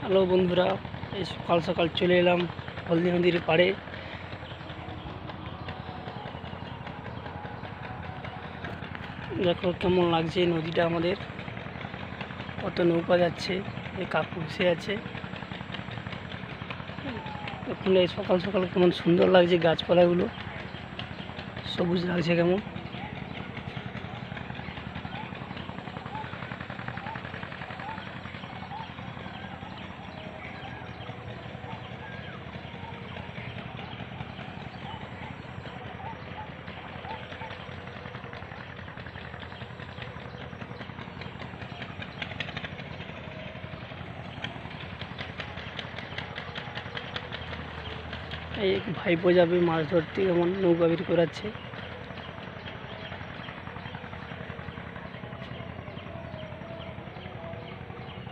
Hello বন্ধুরা, এই সকাল সকাল চলে এলাম হলদি নদীর পাড়ে। দেখো কেমন লাগছে নদীটা আমাদের, কত নৌকা যাচ্ছে। এই কাকু বসে আছে। এখন এই সকাল সকাল কেমন সুন্দর লাগছে, গাছপালাগুলো সবুজ লাগছে কেমন। এই ভাইপো যাবে মাছ ধরতে, কেমন নৌকা বের করাচ্ছে।